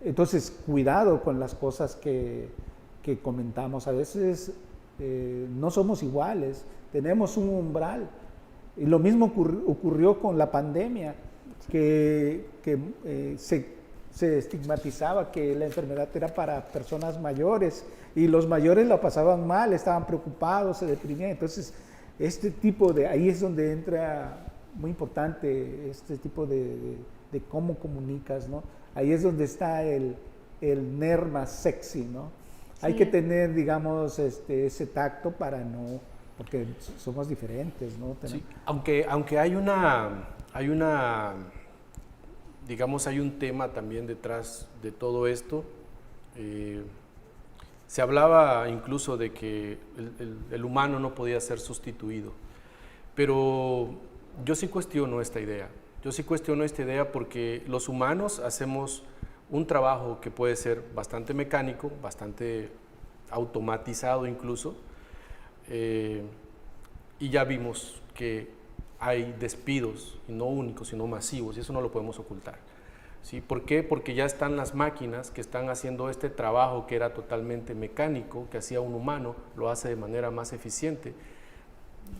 Entonces, cuidado con las cosas que comentamos. A veces no somos iguales, tenemos un umbral. Y lo mismo ocurrió con la pandemia, que se estigmatizaba que la enfermedad era para personas mayores y los mayores la pasaban mal, estaban preocupados, se deprimían. Entonces, ahí es donde entra muy importante este tipo de cómo comunicas, ¿no? Ahí es donde está el NER más sexy, ¿no? Sí. Hay que tener, digamos, ese tacto para no, porque somos diferentes, ¿no? Sí. Aunque hay digamos, hay un tema también detrás de todo esto. Se hablaba incluso de que el humano no podía ser sustituido, pero yo sí cuestiono esta idea. Yo sí cuestiono esta idea porque los humanos hacemos un trabajo que puede ser bastante mecánico, bastante automatizado incluso, y ya vimos que hay despidos, y no únicos, sino masivos, y eso no lo podemos ocultar. ¿Sí? ¿Por qué? Porque ya están las máquinas que están haciendo este trabajo que era totalmente mecánico, que hacía un humano, lo hace de manera más eficiente.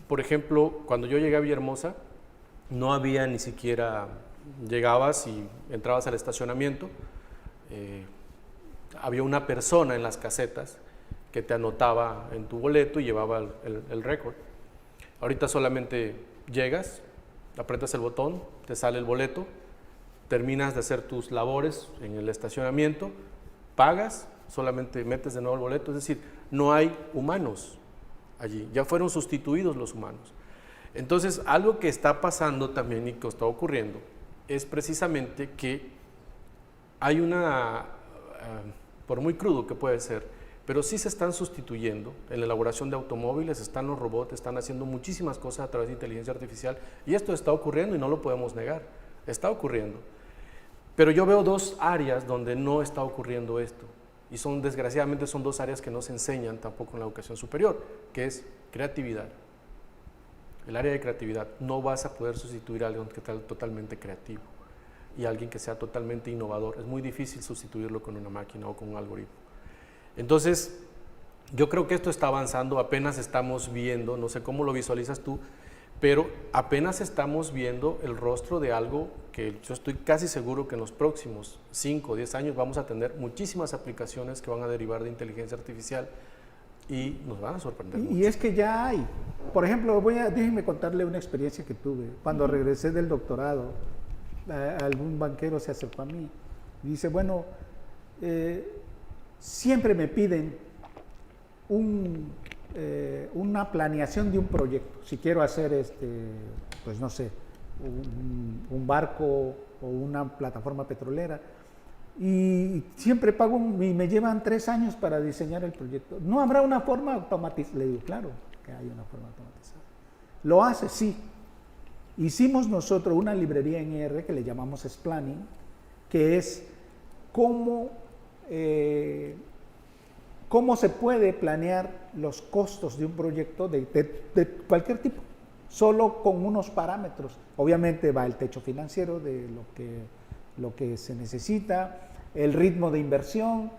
Por ejemplo, cuando yo llegué a Villahermosa, no había ni siquiera, llegabas y entrabas al estacionamiento, había una persona en las casetas que te anotaba en tu boleto y llevaba el récord. Ahorita solamente llegas, aprietas el botón, te sale el boleto, terminas de hacer tus labores en el estacionamiento, pagas, solamente metes de nuevo el boleto, es decir, no hay humanos allí, ya fueron sustituidos los humanos. Entonces, algo que está pasando también y que está ocurriendo es precisamente que hay por muy crudo que puede ser, pero sí se están sustituyendo en la elaboración de automóviles, están los robots, están haciendo muchísimas cosas a través de inteligencia artificial y esto está ocurriendo y no lo podemos negar, está ocurriendo. Pero yo veo dos áreas donde no está ocurriendo esto y desgraciadamente son dos áreas que no se enseñan tampoco en la educación superior, que es creatividad. El área de creatividad, no vas a poder sustituir a alguien que sea totalmente creativo y alguien que sea totalmente innovador. Es muy difícil sustituirlo con una máquina o con un algoritmo. Entonces, yo creo que esto está avanzando, apenas estamos viendo, no sé cómo lo visualizas tú, pero apenas estamos viendo el rostro de algo que yo estoy casi seguro que en los próximos 5 o 10 años vamos a tener muchísimas aplicaciones que van a derivar de inteligencia artificial y nos van a sorprender mucho. Y es que ya hay. Por ejemplo, déjenme contarle una experiencia que tuve. Cuando regresé del doctorado, algún banquero se acercó a mí y dice, bueno, siempre me piden una planeación de un proyecto. Si quiero hacer, pues no sé, un barco o una plataforma petrolera, y siempre pago y me llevan 3 años para diseñar el proyecto. ¿No habrá una forma automatizada? Le digo, claro que hay una forma automatizada. ¿Lo hace? Sí. Hicimos nosotros una librería en R que le llamamos Splanning, que es cómo se puede planear los costos de un proyecto de cualquier tipo, solo con unos parámetros. Obviamente va el techo financiero de lo que se necesita, el ritmo de inversión,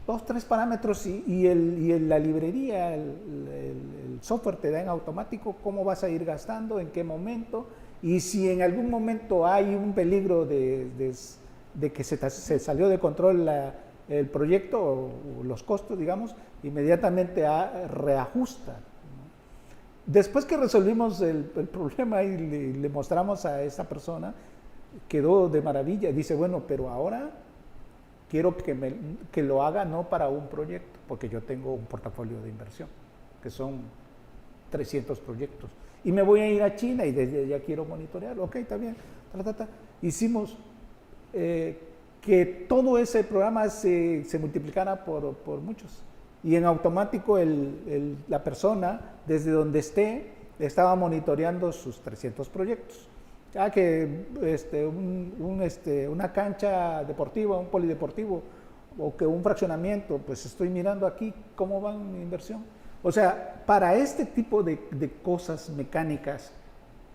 2, 3 parámetros y la librería, el software te da en automático cómo vas a ir gastando, en qué momento, y si en algún momento hay un peligro de que se salió de control el proyecto o los costos, digamos, inmediatamente reajusta. Después que resolvimos el problema y le mostramos a esta persona, quedó de maravilla. Dice, bueno, pero ahora quiero que lo haga no para un proyecto, porque yo tengo un portafolio de inversión, que son 300 proyectos. Y me voy a ir a China y desde allá quiero monitorearlo. Ok, está bien. Hicimos que todo ese programa se multiplicara por muchos. Y en automático la persona, desde donde esté, estaba monitoreando sus 300 proyectos. Que una cancha deportiva, un polideportivo, o que un fraccionamiento, pues estoy mirando aquí cómo va mi inversión. O sea, para este tipo de cosas mecánicas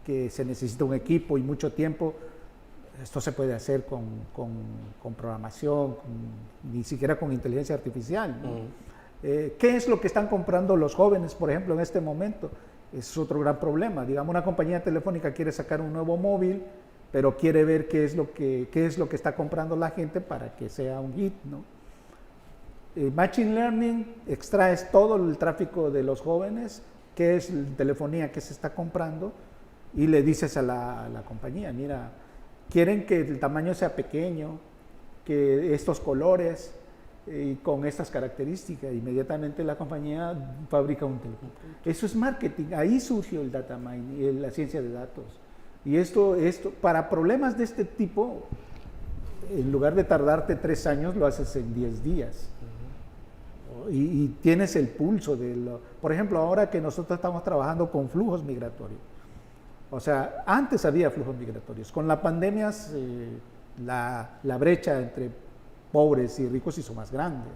que se necesita un equipo y mucho tiempo, esto se puede hacer con programación, ni siquiera con inteligencia artificial, ¿no? ¿Qué es lo que están comprando los jóvenes, por ejemplo, en este momento? Es otro gran problema. Digamos, una compañía telefónica quiere sacar un nuevo móvil, pero quiere ver qué es lo que está comprando la gente para que sea un hit, ¿no? Machine Learning extraes todo el tráfico de los jóvenes, qué es la telefonía que se está comprando, y le dices a la compañía, mira, quieren que el tamaño sea pequeño, que estos colores y con estas características. Inmediatamente la compañía fabrica un teléfono. Eso es marketing. Ahí surgió el data mining y la ciencia de datos. Y esto para problemas de este tipo, en lugar de tardarte 3 años, lo haces en 10 días. Y tienes el pulso de lo. Por ejemplo, ahora que nosotros estamos trabajando con flujos migratorios. O sea, antes había flujos migratorios. Con la pandemia, la brecha entre pobres y ricos se hizo más grande.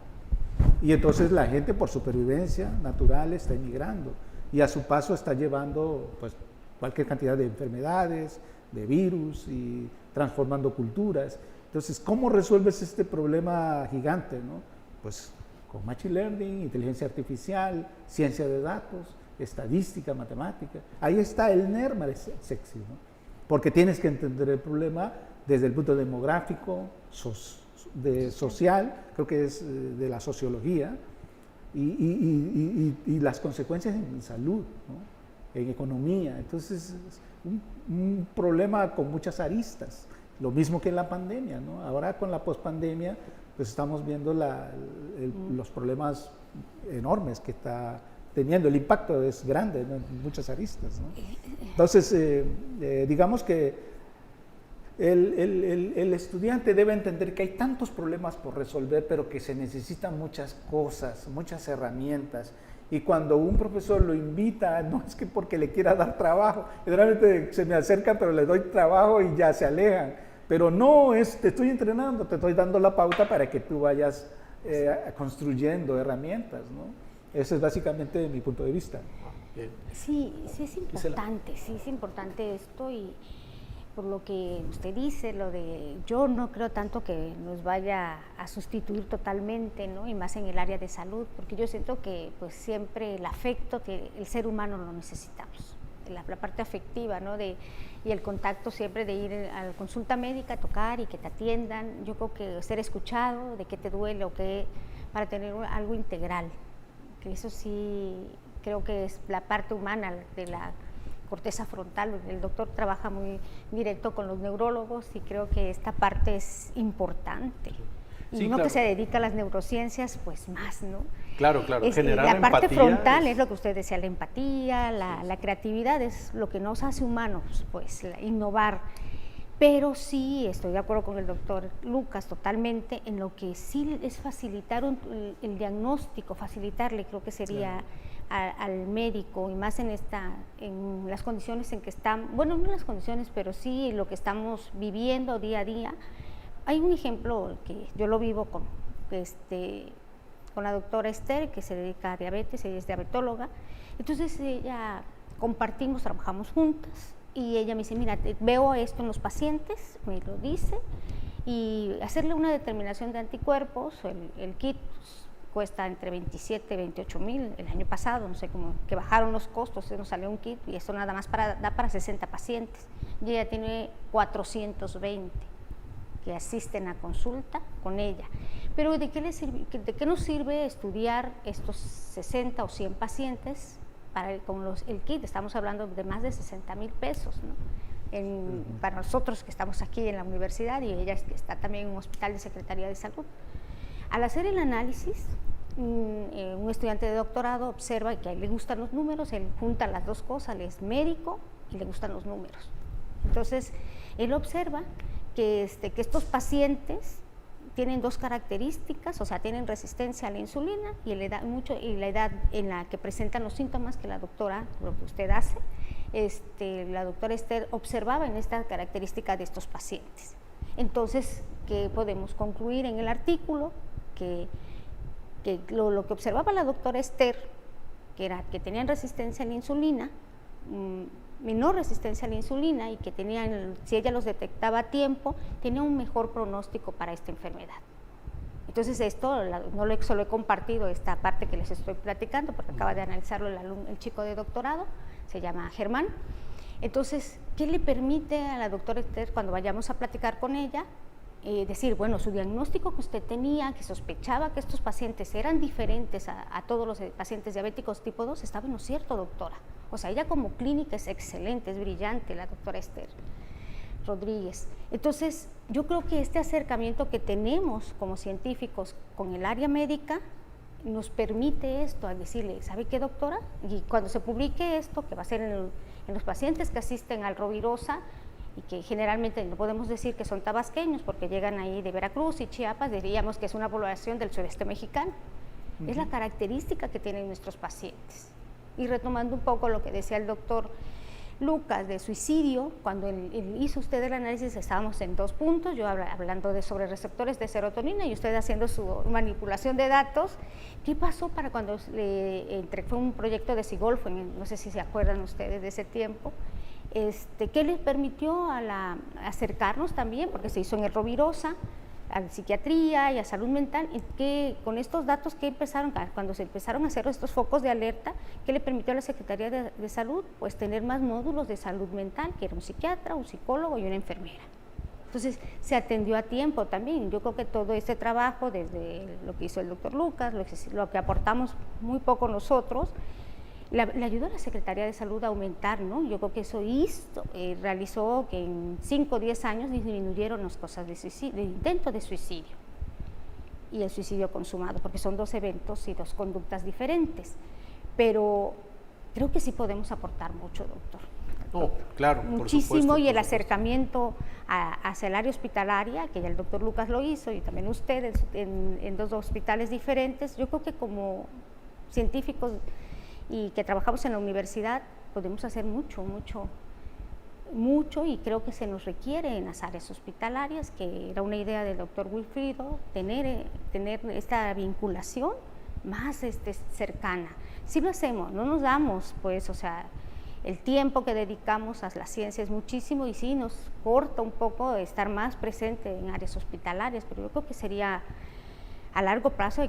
Y entonces la gente, por supervivencia natural, está emigrando. Y a su paso está llevando, pues, cualquier cantidad de enfermedades, de virus, y transformando culturas. Entonces, ¿cómo resuelves este problema gigante, no? Pues con Machine Learning, inteligencia artificial, ciencia de datos, estadística, matemática. Ahí está el NER sexy, ¿no? Porque tienes que entender el problema desde el punto demográfico, social, creo que es de la sociología, y las consecuencias en salud, ¿no? en economía. Entonces, es un problema con muchas aristas, lo mismo que en la pandemia, ¿no? Ahora con la pospandemia, pues estamos viendo los problemas enormes que está teniendo, el impacto es grande, ¿no? En muchas aristas, ¿no? Entonces, digamos que el estudiante debe entender que hay tantos problemas por resolver, pero que se necesitan muchas cosas, muchas herramientas. Y cuando un profesor lo invita, no es que porque le quiera dar trabajo, generalmente se me acercan, pero le doy trabajo y ya se alejan. Pero no es, te estoy entrenando, te estoy dando la pauta para que tú vayas construyendo herramientas, ¿no? Ese es básicamente mi punto de vista. Bien. Sí, sí es importante esto, y por lo que usted dice, lo de yo no creo tanto que nos vaya a sustituir totalmente, ¿no? Y más en el área de salud, porque yo siento que pues siempre el afecto, que el ser humano lo necesitamos, la parte afectiva, ¿no? Y el contacto siempre de ir a la consulta médica, tocar y que te atiendan, yo creo que ser escuchado, de qué te duele o qué, para tener algo integral, que eso sí creo que es la parte humana de la corteza frontal. El doctor trabaja muy directo con los neurólogos y creo que esta parte es importante. Y Sí, uno claro. que se dedica a las neurociencias, pues más, ¿no? Claro, generar la parte empatía frontal es lo que usted decía, la empatía, la creatividad es lo que nos hace humanos, pues innovar. Pero sí estoy de acuerdo con el doctor Lucas totalmente en lo que sí es facilitar el diagnóstico, facilitarle, creo que sería al médico, y más en las condiciones en que están, bueno, no las condiciones, pero sí lo que estamos viviendo día a día. Hay un ejemplo que yo lo vivo con la doctora Esther, que se dedica a diabetes, ella es diabetóloga. Entonces ella compartimos, trabajamos juntas, y ella me dice, mira, veo esto en los pacientes, me lo dice, y hacerle una determinación de anticuerpos, el kit cuesta entre 27 y 28 mil, el año pasado, no sé cómo, que bajaron los costos, nos salió un kit, y esto nada más da para 60 pacientes, y ella tiene 420 que asisten a consulta con ella. Pero ¿de qué nos sirve estudiar estos 60 o 100 pacientes con el kit? Estamos hablando de más de 60 mil pesos, ¿no? Para nosotros que estamos aquí en la universidad, y ella está también en un hospital de Secretaría de Salud. Al hacer el análisis, un estudiante de doctorado observa que a él le gustan los números, él junta las dos cosas, él es médico y le gustan los números. Entonces, él observa que estos pacientes tienen dos características, o sea, tienen resistencia a la insulina y la edad en la que presentan los síntomas que la doctora, lo que usted hace, la doctora Esther observaba en esta característica de estos pacientes. Entonces, ¿qué podemos concluir en el artículo? Que lo que observaba la doctora Esther, que era que tenían resistencia a la insulina, menor resistencia a la insulina, y que si ella los detectaba a tiempo, tenía un mejor pronóstico para esta enfermedad. Entonces esto no solo he compartido esta parte que les estoy platicando, porque acaba de analizarlo el chico de doctorado, se llama Germán. Entonces, ¿qué le permite a la doctora Esther cuando vayamos a platicar con ella? Decir, bueno, su diagnóstico que usted tenía, que sospechaba que estos pacientes eran diferentes a todos los pacientes diabéticos tipo 2, estaba en lo cierto, doctora. O sea, ella como clínica es excelente, es brillante, la doctora Esther Rodríguez. Entonces, yo creo que este acercamiento que tenemos como científicos con el área médica nos permite esto, a decirle, ¿sabe qué, doctora? Y cuando se publique esto, que va a ser en los pacientes que asisten al Rovirosa, y que generalmente no podemos decir que son tabasqueños porque llegan ahí de Veracruz y Chiapas, diríamos que es una población del sureste mexicano. Es la característica que tienen nuestros pacientes. Y retomando un poco lo que decía el doctor Lucas de suicidio, cuando él hizo usted el análisis estábamos en 2 puntos, yo hablando sobre receptores de serotonina y usted haciendo su manipulación de datos. ¿Qué pasó para cuando fue un proyecto de Sigolfo, no sé si se acuerdan ustedes de ese tiempo? ¿Qué les permitió acercarnos también, porque se hizo en el Rovirosa, a la psiquiatría y a salud mental, y que con estos datos que cuando se empezaron a hacer estos focos de alerta, ¿qué le permitió a la Secretaría de Salud? Pues tener más módulos de salud mental, que era un psiquiatra, un psicólogo y una enfermera. Entonces se atendió a tiempo también. Yo creo que todo este trabajo, desde lo que hizo el doctor Lucas, lo que aportamos muy poco nosotros, Le ayudó a la Secretaría de Salud a aumentar, ¿no? Yo creo que eso realizó que en 5 o 10 años disminuyeron las cosas de intento de suicidio y el suicidio consumado, porque son 2 eventos y 2 conductas diferentes. Pero creo que sí podemos aportar mucho, doctor. No, claro, muchísimo, por supuesto, y el por supuesto. acercamiento hacia el área hospitalaria, que ya el doctor Lucas lo hizo, y también ustedes en 2 hospitales diferentes. Yo creo que como científicos y que trabajamos en la universidad podemos hacer mucho, y creo que se nos requiere en las áreas hospitalarias, que era una idea del doctor Wilfrido, tener esta vinculación más cercana. Si lo hacemos, no nos damos, pues, o sea, el tiempo que dedicamos a la ciencia es muchísimo y sí nos corta un poco estar más presente en áreas hospitalarias, pero yo creo que sería a largo plazo.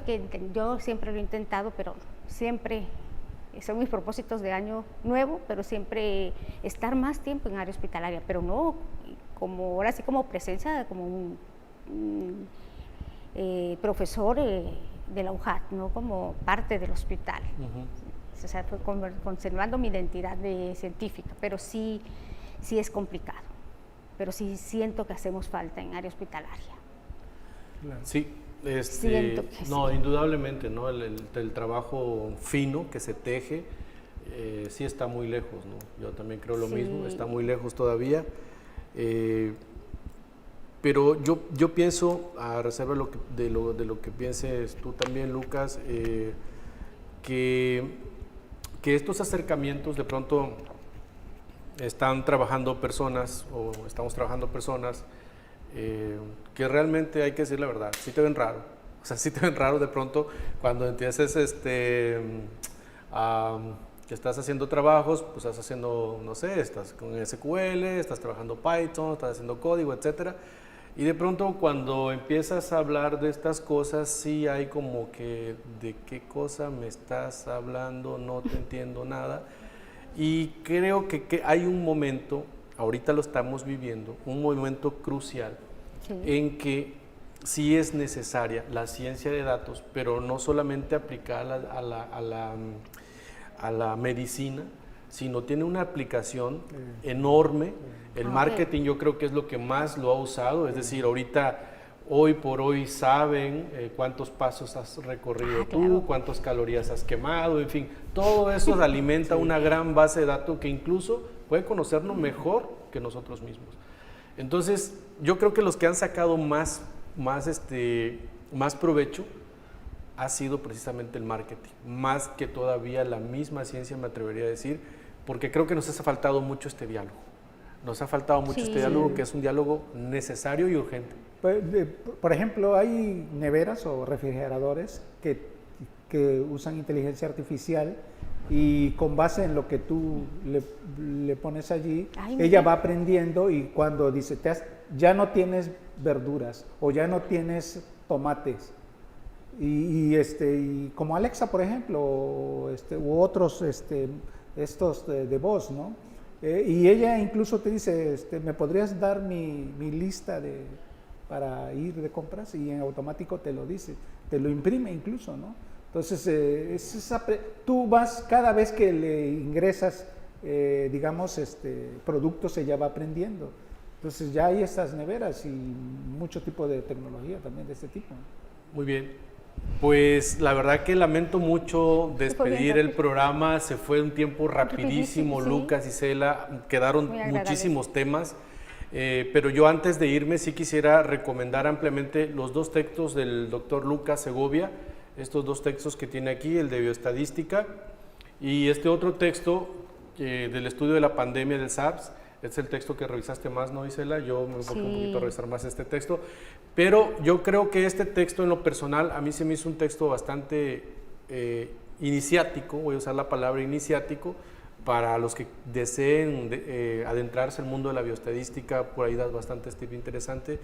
Yo siempre lo he intentado, pero siempre son mis propósitos de año nuevo, pero siempre estar más tiempo en área hospitalaria, pero no como ahora sí como presencia, como un profesor de la UJAT, no como parte del hospital. O sea, fue conservando mi identidad de científica, pero sí es complicado, pero sí siento que hacemos falta en área hospitalaria. Sí. Siento que no, sí. indudablemente, ¿no? El trabajo fino que se teje sí está muy lejos, ¿no? Yo también creo lo mismo, está muy lejos todavía. Pero yo pienso, a reserva de lo que pienses tú también, Lucas, que estos acercamientos de pronto estamos trabajando personas que realmente hay que decir la verdad, sí te ven raro. O sea, sí te ven raro de pronto cuando empiezas que estás haciendo trabajos, pues estás haciendo, no sé, estás con SQL, estás trabajando Python, estás haciendo código, etcétera. Y de pronto cuando empiezas a hablar de estas cosas, sí hay como que, ¿de qué cosa me estás hablando? No te entiendo nada. Y creo que hay un momento, ahorita lo estamos viviendo, un momento crucial en que sí es necesaria la ciencia de datos, pero no solamente aplicada a la medicina, sino tiene una aplicación enorme. El marketing yo creo que es lo que más lo ha usado, es decir, ahorita, hoy por hoy saben cuántos pasos has recorrido tú, cuántas calorías has quemado, en fin, todo eso alimenta una gran base de datos que incluso puede conocernos mejor que nosotros mismos. Entonces, yo creo que los que han sacado más provecho ha sido precisamente el marketing, más que todavía la misma ciencia, me atrevería a decir, porque creo que nos ha faltado mucho este diálogo. Nos ha faltado mucho este diálogo, que es un diálogo necesario y urgente. Por ejemplo, hay neveras o refrigeradores que usan inteligencia artificial y con base en lo que tú le pones allí, ella va aprendiendo y cuando dice, ya no tienes verduras o ya no tienes tomates, y como Alexa, por ejemplo, u otros estos de voz, ¿no? Y ella incluso te dice, ¿me podrías dar mi lista para ir de compras? Y en automático te lo dice, te lo imprime incluso, ¿no? Entonces, tú vas, cada vez que le ingresas, digamos, productos, ella va aprendiendo. Entonces ya hay estas neveras y mucho tipo de tecnología también de este tipo. Muy bien. Pues la verdad que lamento mucho despedir el programa, se fue un tiempo rapidísimo, Lucas y Cela, quedaron muchísimos temas, pero yo antes de irme sí quisiera recomendar ampliamente los 2 textos del doctor Lucas Segovia, estos 2 textos que tiene aquí, el de bioestadística y este otro texto del estudio de la pandemia del SARS. Es el texto que revisaste más, ¿no, Isela? Yo me enfoqué un poquito a revisar más este texto, pero yo creo que este texto en lo personal, a mí se me hizo un texto bastante iniciático, voy a usar la palabra iniciático, para los que deseen adentrarse en el mundo de la bioestadística, por ahí das bastante tip interesante.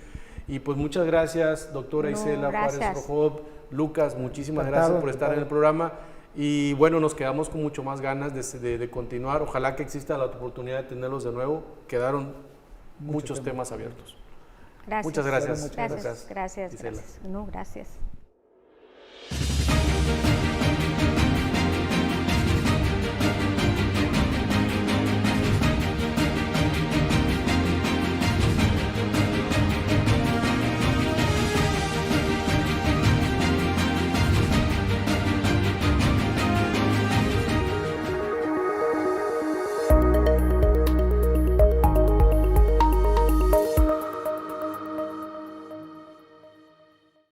Y pues muchas gracias, doctora Isela Juárez Rojob, Lucas, muchísimas gracias por estar en el programa. Y bueno, nos quedamos con mucho más ganas de continuar. Ojalá que exista la oportunidad de tenerlos de nuevo. Quedaron muchos temas abiertos. Gracias. Muchas gracias. Gracias. No, gracias.